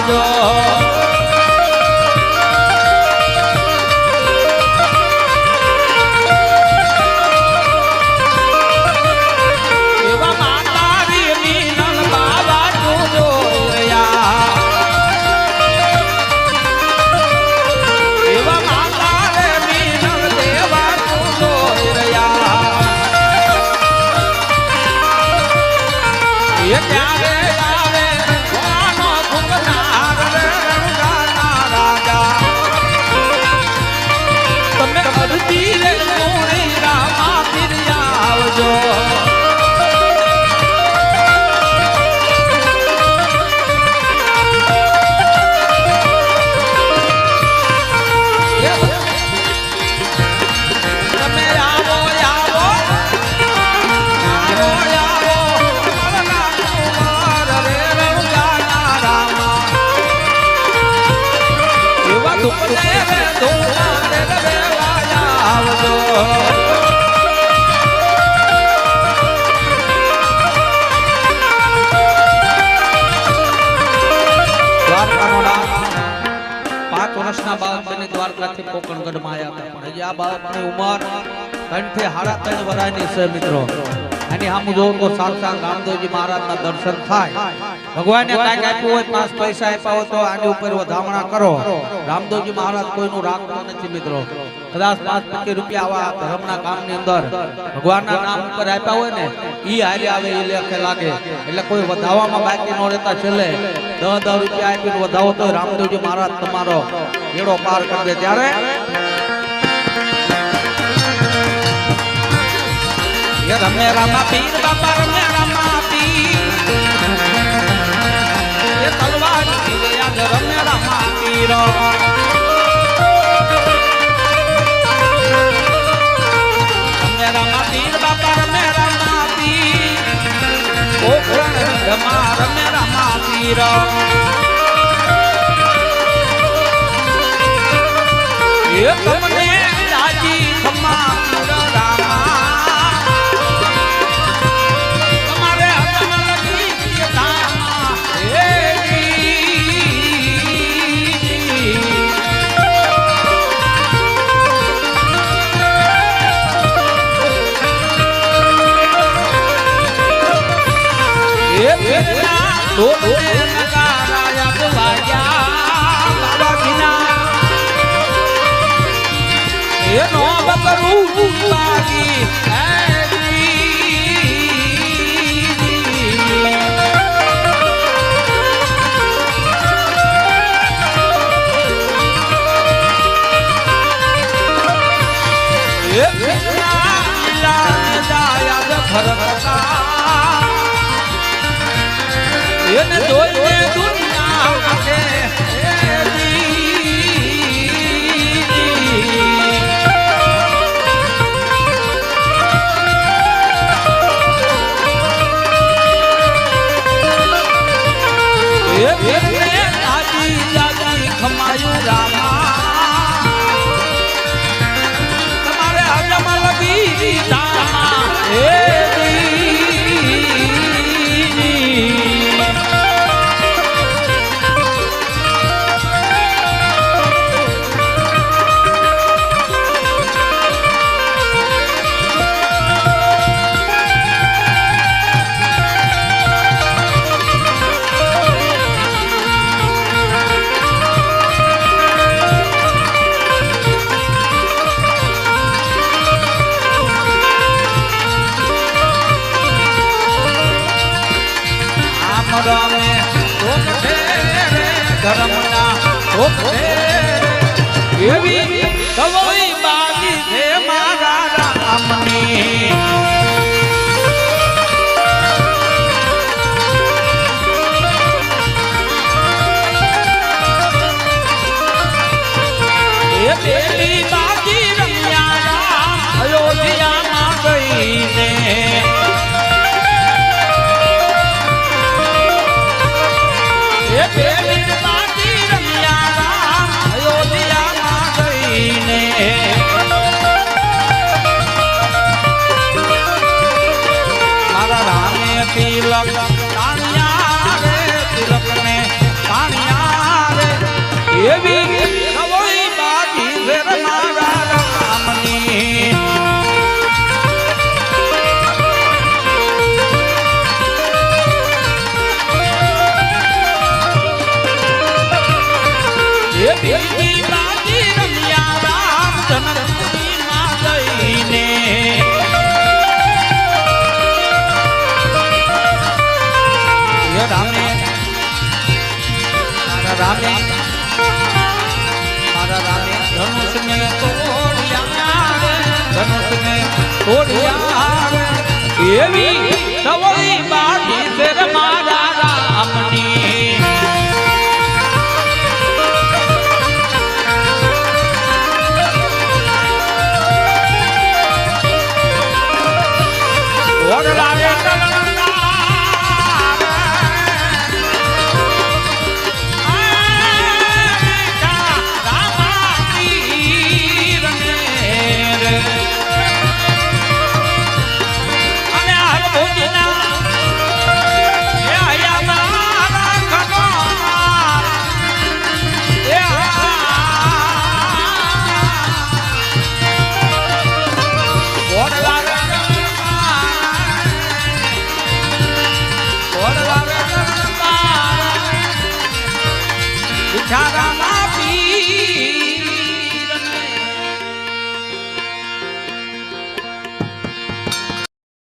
આવજો દ્વારકાથી પોકણગઢમાં આવ્યા હતા પણ હજી આ બાળકની ઉંમર કંઠે 3.5 વર્ષની છે મિત્રો અને આમ જો તો સાક્ષાત રામદેવજી મહારાજના દર્શન થાય ભગવાને કાંઈક આપ્યું હોય 5 પૈસા આપ્યા હોય તો આની ઉપર વધામણા કરો રામદેવજી મહારાજ કોઈનું રાખતો નથી મિત્રો કદાચ 5 રૂપિયા આવા ધર્મના કામની અંદર ભગવાનના નામ ઉપર આપ્યા હોય ને ઈ હારે આવે એ લેખે લાગે એટલે કોઈ વધાવવામાં બાકી ન રહેતા છેલ્લે 10 રૂપિયા આપીને વધાવો તો રામદેવજી મહારાજ તમારો એડો પાર કરી દે ત્યારે રમે રામા પીર બાપા રમે રામા પીર એ તલવાર પીરે યાદ રમે રામા પીર રમે રામા પીર બાપા રમે રામા પીર ઓખરણ રમા રમે રામા પીર એ તમને રાજી ખમા પીર રામા એને જોઈને દુનિયા માટે ખમાયું રામા તમારે હજામાં લગી એવી કવોઈ બાજી છે મારા રામની એ પેલી બાજી રમ્યા અયોધ્યામાં ગઈને એ પેલી બાજી રમ્યા અયોધ્યામાં ગઈ એવી